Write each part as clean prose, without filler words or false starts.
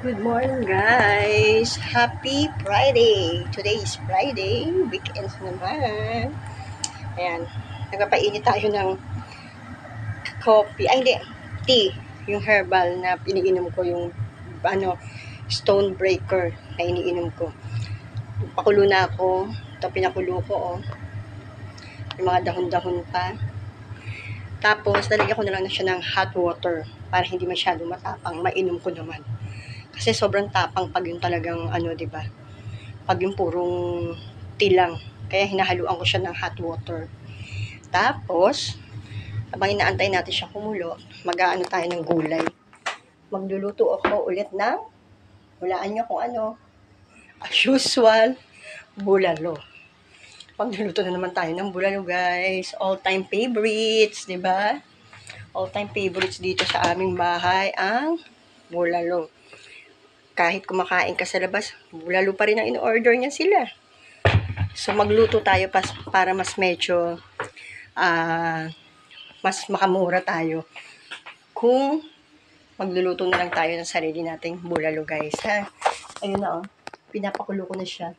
Good morning, guys! Happy Friday! Today is Friday. Weekends naman. Ayan. Nagpapainit tayo ng coffee. Ay, hindi. Tea. Yung herbal na iniinom ko. Yung, stone breaker na iniinom ko. Pakulo na ako. Ito, pinakulo ko, oh. Yung mga dahon-dahon pa. Tapos, lalagyan ko na lang na siya ng hot water para hindi masyado matapang. Mainom ko naman. Kasi sobrang tapang pag yung talagang, diba? Pag yung purong tea lang. Kaya hinahaluan ko siya ng hot water. Tapos, habang inaantay natin siya kumulo, mag-aano tayo ng gulay. Magluluto ako ulit ng, hulaan nyo kung ano, as usual, bulalo. Magluluto na naman tayo ng bulalo, guys. All-time favorites, di ba? All-time favorites dito sa aming bahay ang bulalo. Kahit kumakain ka sa labas, bulalo pa rin ang in-order niya sila. So, magluto tayo para mas medyo mas makamura tayo kung magluluto na lang tayo ng sarili nating bulalo, guys, ha. Ayun na, oh. Pinapakulo ko na siya.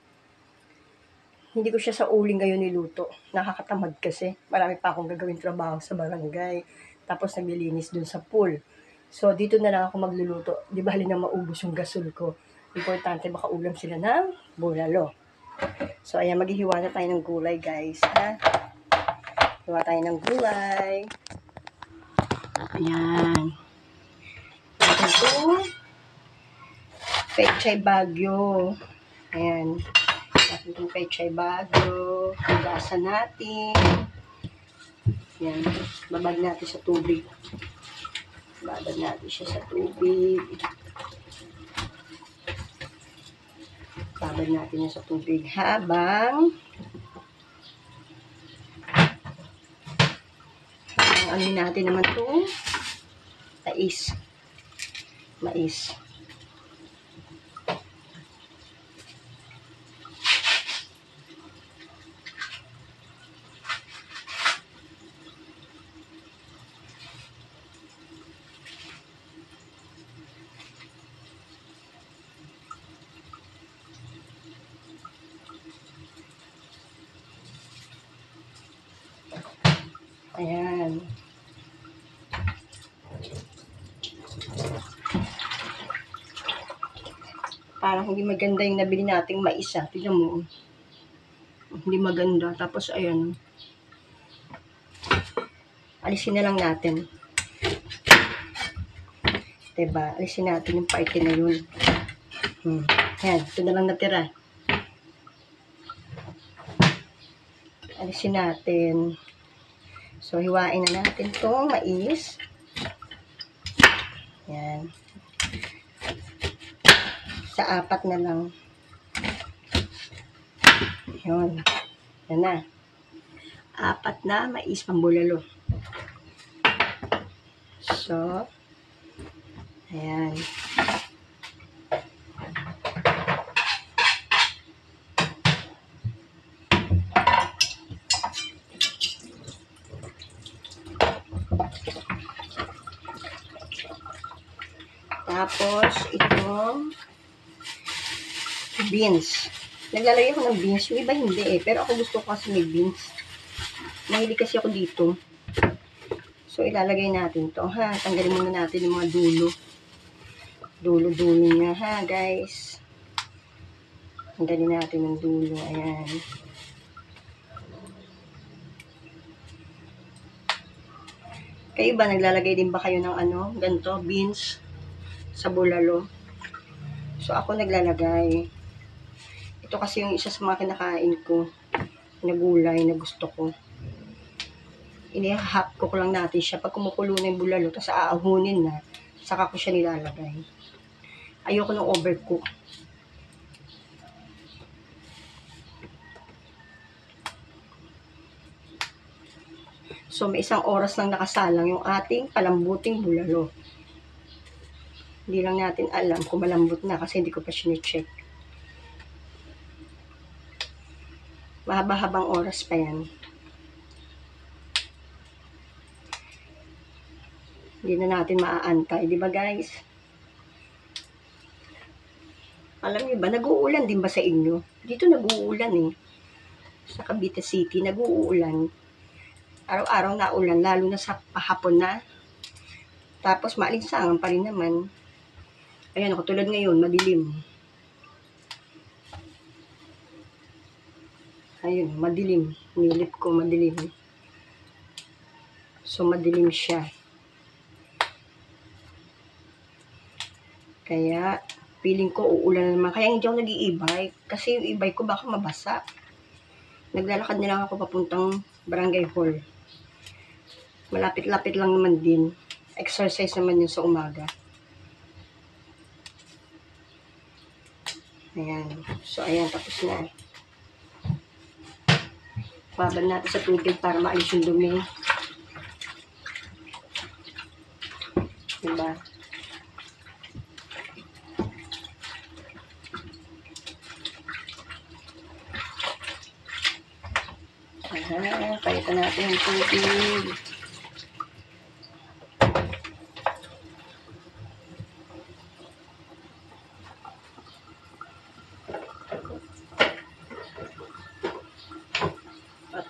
Hindi ko siya sa uling ngayon niluto. Nakakatamad kasi. Marami pa akong gagawin trabaho sa barangay. Tapos naglilinis dun sa pool. So, dito na lang ako magluluto. Di ba halina maubos yung gasol ko. Importante makaulam sila ng bulalo. So, ayan, maghihiwa na tayo ng gulay, guys, ha. Hiwa tayo ng gulay. Ayan. Ito, pechay bagyo. Ayan. Natin itong pechay bagyo. Hugasan natin. Ayan. Babad natin sa tubig. Babad natin siya sa tubig. Babad natin yan sa tubig habang ano natin naman itong mais. Ayan. Parang hindi maganda yung nabili nating mais, ha. Tignan mo. Hindi maganda. Tapos, ayan. Alisin na lang natin. Diba? Alisin natin yung parte na yun. Ayan. Ito na lang natira. Alisin natin. So, hiwain na natin itong mais. Ayan. Sa 4 na lang. Yun. Yan na. 4 na mais pambulalo. So, ayan. Tapos, itong beans. Naglalagay ako ng beans. Yung iba hindi eh. Pero ako gusto ko kasi may beans. Mahilig kasi ako dito. So, ilalagay natin to, ha. Tanggalin muna natin yung mga dulo. Dulo-dulo niya, ha, guys. Tanggalin natin yung dulo. Ayan. Kayo ba, naglalagay din ba kayo ng ganito, beans sa bulalo? So, ako naglalagay. Ito kasi yung isa sa mga kinakain ko na gulay na gusto ko. Inihahap ko lang natin siya. Pag kumukulo na yung bulalo, tapos aahunin na, saka ko siya nilalagay. Ayoko ng overcook. So, may 1 oras lang nakasalang yung ating palambuting bulalo. Hindi lang natin alam kung malambot na kasi hindi ko pa siya-check. Mahaba-habang oras pa yan. Hindi na natin maaantay. Di ba, guys? Alam niyo ba, nag-uulan din ba sa inyo? Dito nag-uulan eh. Sa Cavite City, nag-uulan. Araw-araw na ulan, lalo na sa pahapon na. Tapos maalinsangan pa rin naman. Ayan, katulad ngayon, madilim. Ayun, madilim. Nilip ko, madilim. So, madilim siya. Kaya, feeling ko uulan naman. Kaya hindi ako nag-i-e-bike. Kasi yung e-bike ko baka mabasa. Naglalakad na lang ako papuntang barangay hall. Malapit-lapit lang naman din. Exercise naman yun sa umaga. Ayan. So, ayan. Tapos na. Babad natin sa tubig para maalis yung dumi. Diba? Ayan. Palitan natin yung tubig.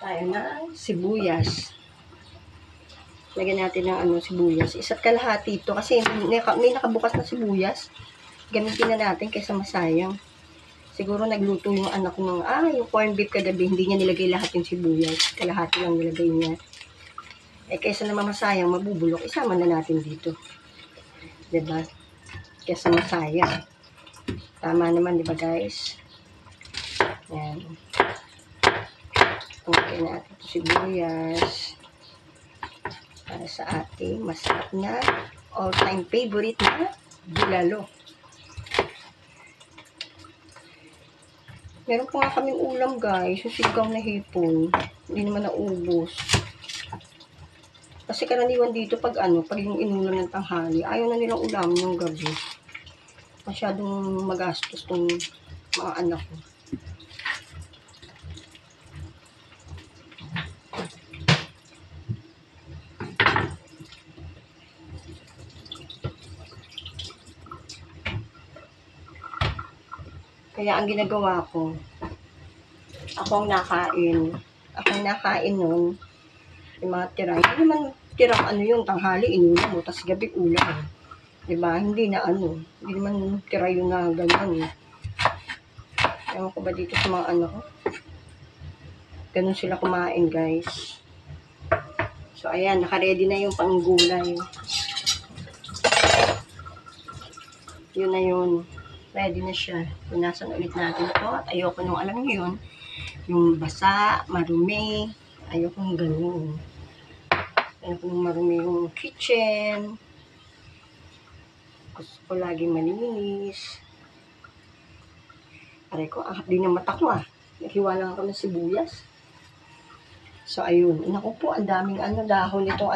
Tayo ng sibuyas. Lagyan natin ng sibuyas. Isa't kalahati ito kasi may nakabukas na sibuyas. Gamitin na natin kaysa masayang. Siguro nagluto yung anak ko ng yung corned beef kagabi, hindi niya nilagay lahat yung sibuyas. Kalahati lang nilagay niya. Kaysa naman masayang, mabubulok, isama na natin dito. Diba? Kaysa masayang. Tama naman, diba guys? Yan. Okay natin ito sibuyas para sa ating masarap na all-time favorite na bulalo. Meron pa nga kaming ulam guys, yung sigaw na hipon. Hindi naman naubos. Kasi karaniwan dito pag yung inulam ng tanghali, ayaw na nilang ulam ng gabi. Masyadong magastos tong mga anak ko. Kaya ang ginagawa ko, ako ang nakain nun, yung mga tira. Hindi naman tirang yung tanghali, inulam mo, tas gabi ulam. Diba? Hindi naman tira yung na ganyan. Ewan ko ba dito sa mga ko? Ganun sila kumain, guys. So, ayan, naka-ready na yung panggulay. Yun na yun. Ready na siya. Punasan ulit natin ito. At ayoko nung, alam niyo yun, yung basa, marumi. Ayoko nung ganun. Ayoko nung marumi yung kitchen. Gusto ko laging malinis. Aray ko, din ang mata ko Naghiwa lang ako ng sibuyas. So, ayun. Naku po, ang daming dahon nito,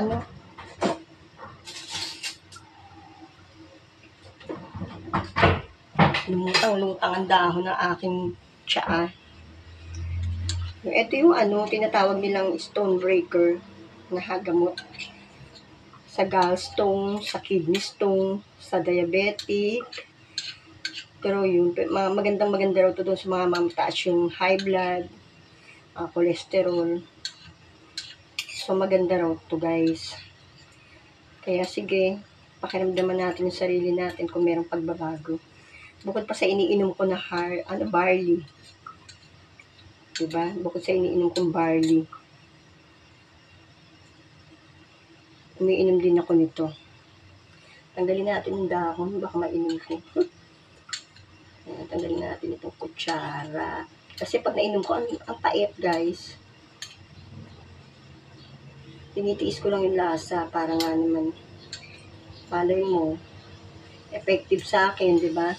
lumutang-lutang ang dahon ng aking tsaa. Ito yung tinatawag nilang stone breaker na hagamot sa gallstone, sa kidney stone, sa diabetic. Pero yun, maganda raw ito doon sa mga mamataas yung high blood, cholesterol. So maganda raw ito guys. Kaya sige, pakiramdaman natin yung sarili natin kung mayroong pagbabago. Bukod pa sa iniinom ko na barley. Diba? Bukod sa iniinom kong barley. Umiinom din ako nito. Tanggalin natin yung dahon, baka mainom ko. Tanggalin natin itong kutsara. Kasi pag nainom ko, ang pait guys. Tinitiis ko lang yung lasa para nga naman, malay mo, effective sa akin, diba?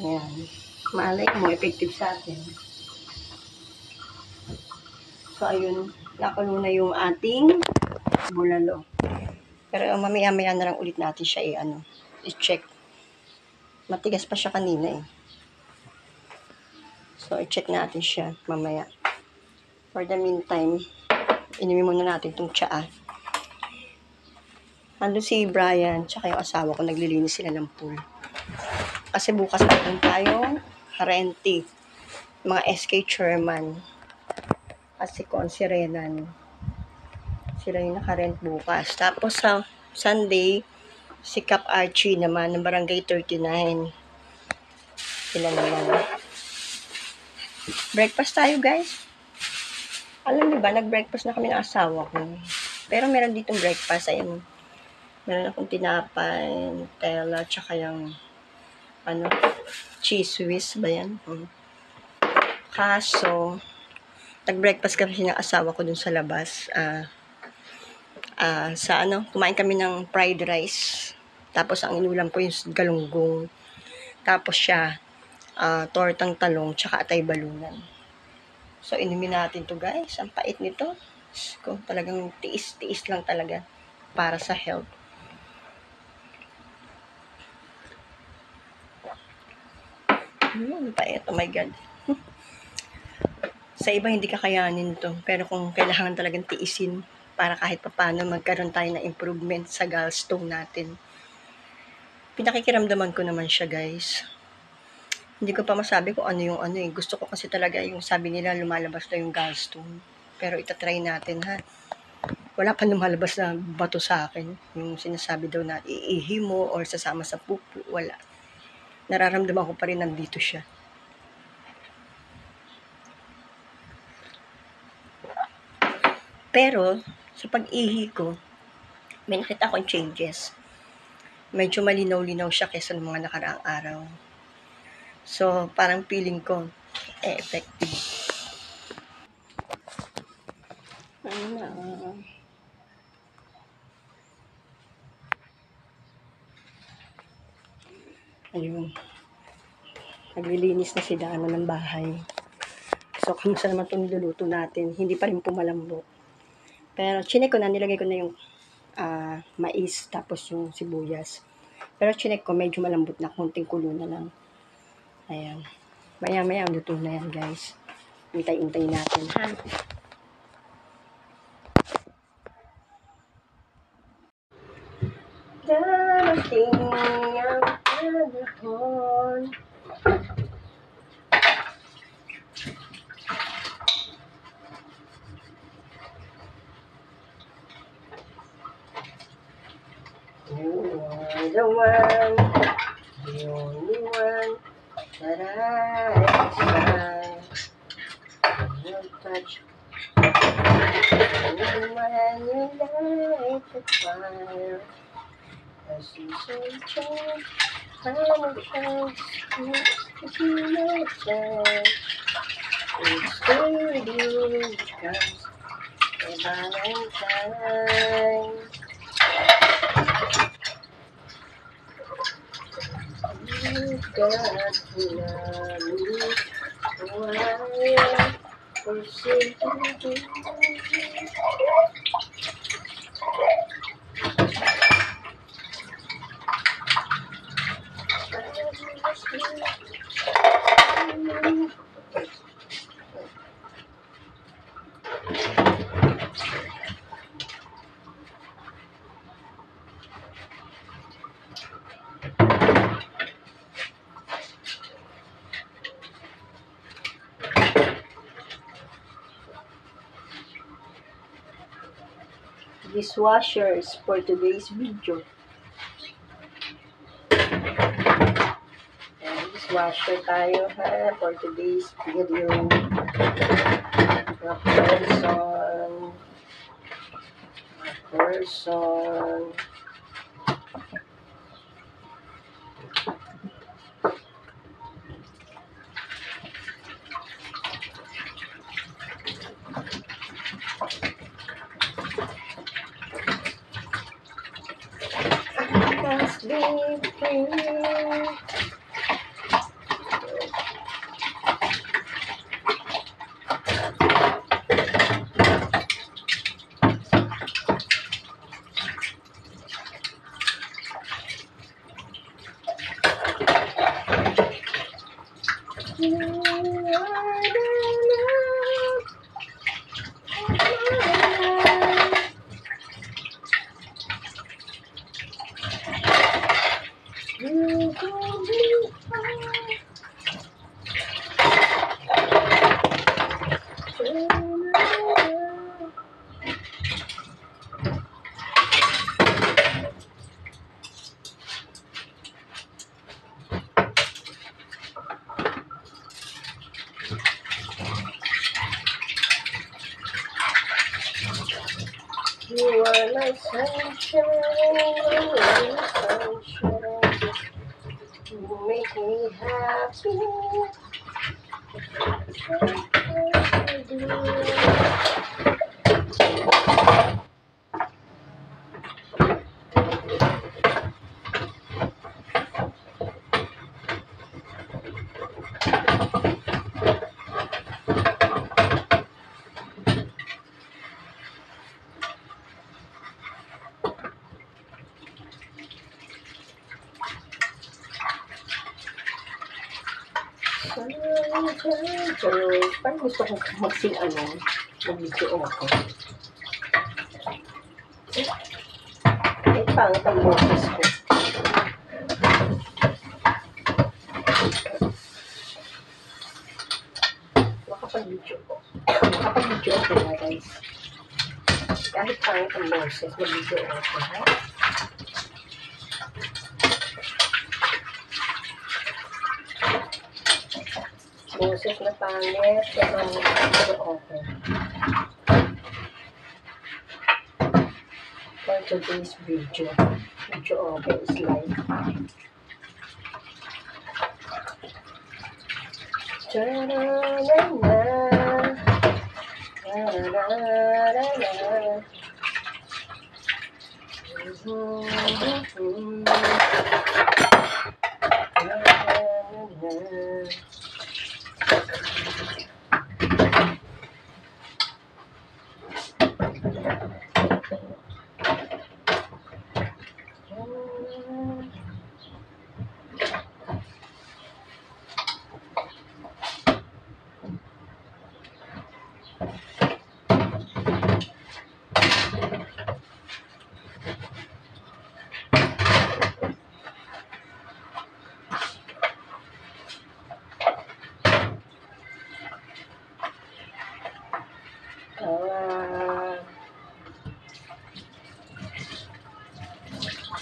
Ayan. Malay mo, effective sa atin. So, ayun. Nakulo na yung ating bulalo. Pero mamaya-maya na lang ulit natin siya i-check. Matigas pa siya kanina So, i-check natin siya mamaya. For the meantime, inumin muna natin itong tsaa. Ando si Brian, tsaka yung asawa ko, naglilinis sila ng pool. Kasi bukas natin tayong renti. Mga SK chairman. Kasi si Renan. Sila yung nakarent bukas. Tapos sa Sunday, si Cap Archie naman ng Barangay 39. Sila naman. Breakfast tayo, guys. Alam niyo ba, nag-breakfast na kami ng asawa ko. Pero meron ditong breakfast. Ayun. Meron akong tinapay, Nutella, tsaka yung cheese whiz ba yan? Kaso, nag-breakfast kami ng asawa ko dun sa labas. Kumain kami ng fried rice. Tapos, ang inulam ko yung galunggong. Tapos siya, tortang talong, tsaka atay balunan. So, inumin natin to guys. Ang pait nito. Kung talagang tiis-tiis lang talaga para sa health. Pait. Oh my God. Sa iba, hindi kakayanin to. Pero kung kailangan talagang tiisin para kahit papano magkaroon tayo ng improvement sa gallstone natin. Pinakikiramdaman ko naman siya guys. Hindi ko pa masabi kung ano yung Gusto ko kasi talaga yung sabi nila lumalabas na yung gallstone. Pero itatry natin ha. Wala pa lumalabas na bato sa akin. Yung sinasabi daw na iihi mo or sasama sa pupo. Wala. Nararamdaman ko pa rin nandito siya. Pero sa pag-ihi ko, may nakita akong changes. Medyo malinaw-linaw siya kaysa ng mga nakaraang araw. So, parang feeling ko, effective. Ayun. Naglilinis na si Dana ng bahay. So, kamusta naman itong niluluto natin? Hindi pa rin pumalambot. Pero, chinek ko na, nilagay ko na yung mais, tapos yung sibuyas. Pero, chinek ko, medyo malambot na, konting kulo na lang. Ayan. Maya-maya, luto na yan, guys. Hintay-hintay natin, ha? Darating ang panahon. You are the one, the only one that I desire. You touch me when you light the fire. As you say, change, I'm a chance to see myself. It's really because a Valentine. You got to love me while forsaking me. Dishwashers for today's video. Dishwasher tayo ha for today's video. Person. Must be free. You gon' be fine. You are my sunshine, sunshine. You make me happy. Parang gusto ko mag-sing mag-video ako. Pangit ang boses ko. Makapag-video ako na guys. Kahit pangit ang boses, mag-video ako ha. Boses na pangit, pero mag-video ako. For today's video okay is live.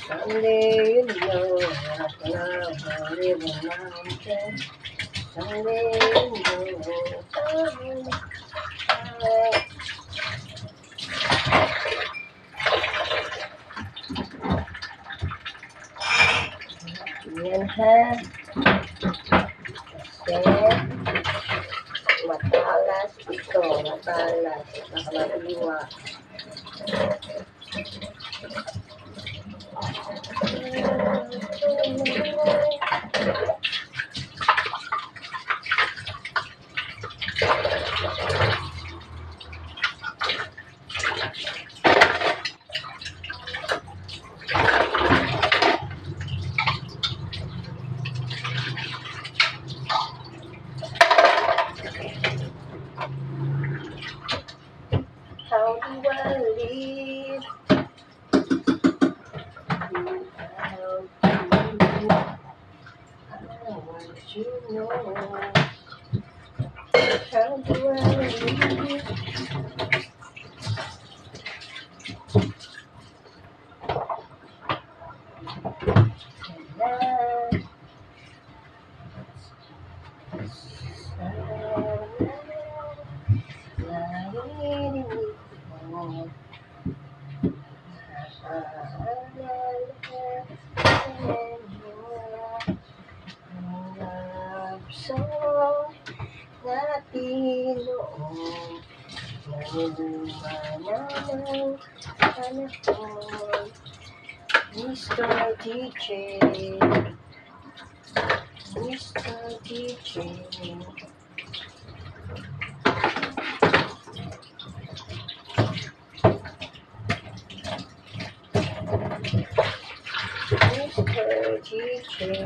Someday you know I can live a mountain. Someday you know yan ha. Kasi matalas ito, matalas. Nakamaliwa. How do I live? I want you to know. How do I live? So natin noon nanumana ng panahon. Mr. DJ, Mr. DJ, Mr. DJ.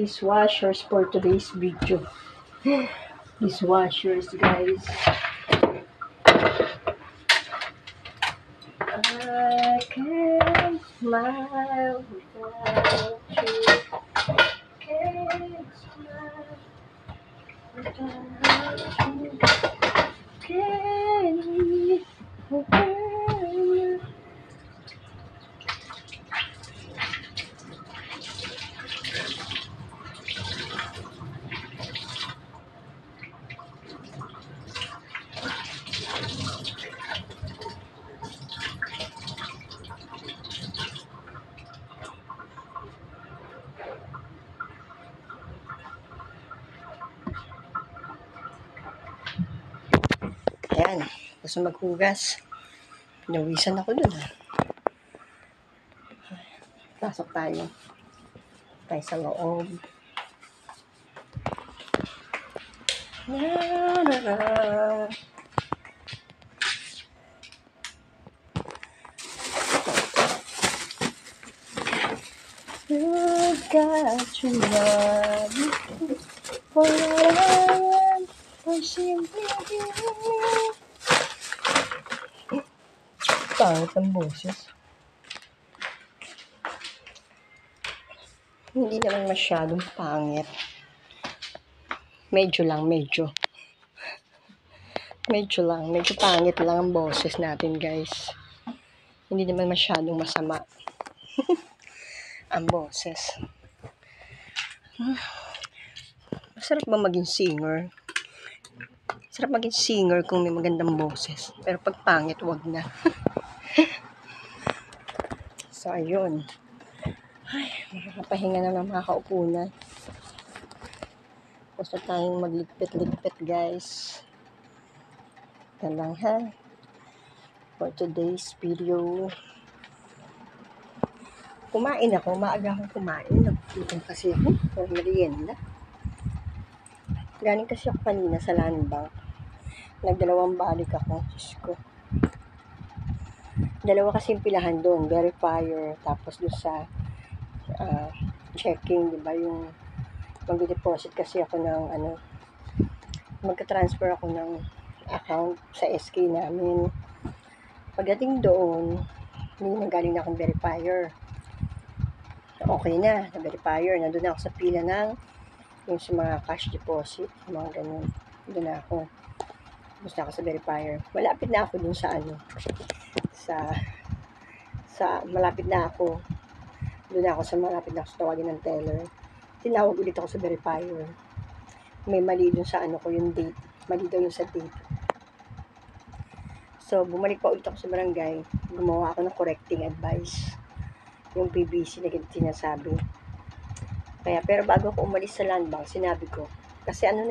Dishwashers for today's video. Dishwashers, guys. I can't smile without you. Can't smile without you. Can't live without you. Ayan, gusto maghugas. Pinawisan ako dun. Pasok tayo. Tayo sa loob. You got to love me for what I am, for simply being. Pangit ang boses. Hindi naman masyadong pangit. Medyo lang, medyo. Medyo pangit lang ang boses natin, guys. Hindi naman masyadong masama ang boses. Masarap ba maging singer? Sarap maging singer kung may magandang boses. Pero pag pangit, wag na. So, ayun. Ay, makakapahinga na ng mga kaupunan. Gusto tayong magligpit-ligpit, guys. Yan lang, ha? For today's video. Kumain ako. Maaga akong kumain. Nagputong kasi ako. For merienda. Galing kasi ako kanina sa land bank. Nagdalawang balik ako. Diyos ko. Dalawa kasi yung pilahan doon. Verifier. Tapos doon sa checking. Diba yung mag-deposit kasi ako ng magka-transfer ako ng account sa SK namin. Pagdating doon, hindi na galing na akong verifier. Okay na verifier. Nandun na ako sa pila ng yung sa mga cash deposit, mga ganun. Doon na ako. Gusto na ako sa verifier. Malapit na ako dun sa malapit na ako. Doon na ako sa malapit na ako sa tawagin ng teller. Tinawag ulit ako sa verifier. May mali dun sa ko yung date. Mali daw yung sa date. So, bumalik pa ulit ako sa barangay. Gumawa ako ng correcting advice. Yung PBC na sinasabi. Pero bago ako umalis sa land bank, sinabi ko, kasi 4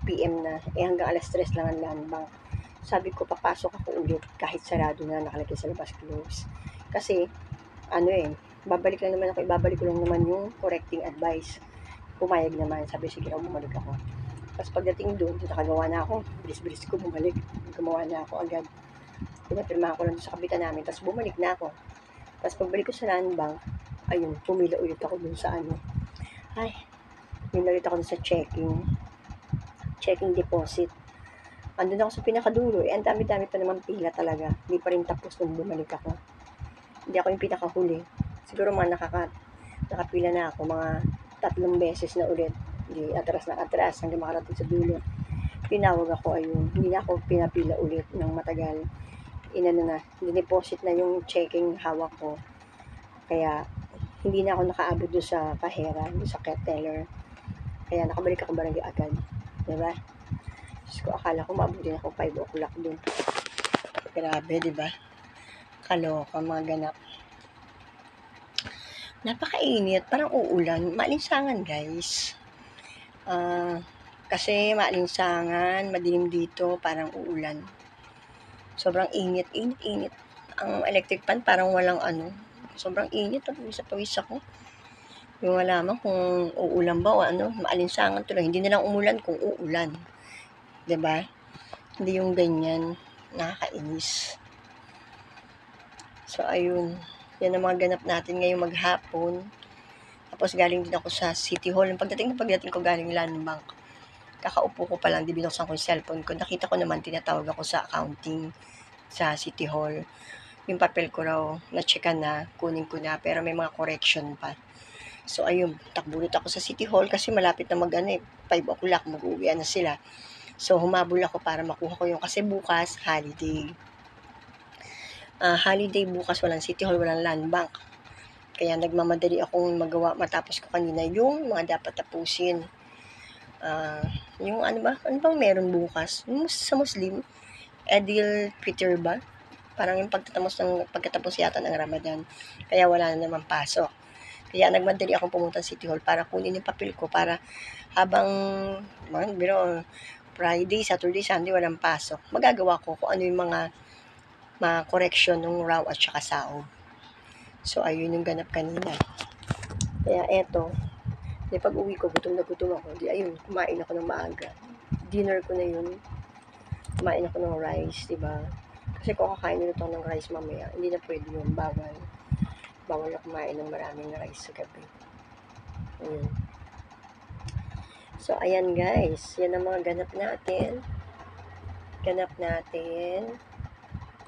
PM na, hanggang alas 3 lang ang land bank. Sabi ko, papasok ako ulit, kahit sarado na, nakalagay sa labas close. Kasi, ibabalik ko lang naman yung correcting advice. Pumayag naman, sabi, sige raw, bumalik ako. Tapos pagdating doon, nakagawa na ako, bilis-bilis ko bumalik, gumawa na ako agad. Pinapirma ko lang sa kabitan namin, tapos bumalik na ako. Tapos pagbalik ko sa land bank, ayun, pumila ulit ako dun sa pumila ulit ako dun sa checking deposit. Andun ako sa pinakadulo, ang dami-dami pa naman pila talaga. Hindi pa rin tapos nung bumalik ako. Hindi ako yung pinakahuli. Siguro nakapila na ako, mga 3 beses na ulit. Hindi, atras hanggang makarating sa dulo. Tinawag ako, ayun, hindi na ako pinapila ulit ng matagal. Dineposit na yung checking hawak ko. Kaya, hindi na ako nakaabot doon sa kahera, doon sa teller. Kaya nakabalik ako barangay agad. Diba? Diyos ko, akala ko maabot din ako 5 o'clock doon. Grabe, di ba? Kaloka mga ganap. Napakainit, parang uulan. Maalinsangan, guys. Kasi maalinsangan, madilim dito, parang uulan. Sobrang init, init. Ang electric fan parang walang ano. Sobrang init, pawis ako. Yung malaman kung uulan ba o ano, maalinsangan tuloy. Hindi na lang umulan kung uulan. 'Di ba? Hindi yung ganyan, nakakainis. So ayun, yan ang mga ganap natin ngayong maghapon. Tapos galing din ako sa City Hall. Pagdating ko galing Land Bank. Kakaupo ko pa lang, di binuksan ko yung cellphone ko. Nakita ko naman, tinatawag ako sa accounting sa City Hall. Yung papel ko raw, na-checkan na, kunin ko na, pero may mga correction pa. So ayun, takbulit ako sa City Hall kasi malapit na 5 o'clock, mag-uwi na sila. So humabol ako para makuha ko yung, kasi bukas, holiday. Holiday bukas, walang City Hall, walang Land Bank. Kaya nagmamadali akong matapos ko kanina yung mga dapat tapusin. Yung ano bang meron bukas? Yung sa Muslim, Eidul Fitr ba? Parang yung pagkatapos yata ng Ramadan. Kaya wala na naman pasok. Kaya nagmadali akong pumunta sa City Hall para kunin yung papel ko para habang Friday, Saturday, Sunday walang pasok. Magagawa ko kung ano yung mga correction ng raw at saka sahod. So ayun yung ganap kanina. Kaya eto, pag uwi ko, gutom na gutom ako. Ayun, kumain ako ng maaga. Dinner ko na yun. Kumain ako ng rice, diba? Kasi kung kakain nito ng rice mamaya, hindi na pwede yun. Bawal na kumain ng maraming rice sa gabi. Ayun. So, ayan guys. Yan ang mga ganap natin.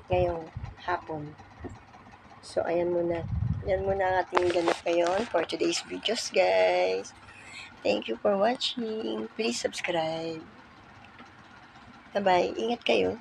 Ngayong hapon. So, ayan muna. Yan muna ang ating ganap ngayon for today's videos, guys. Thank you for watching. Please subscribe. Bye-bye. Ingat kayo.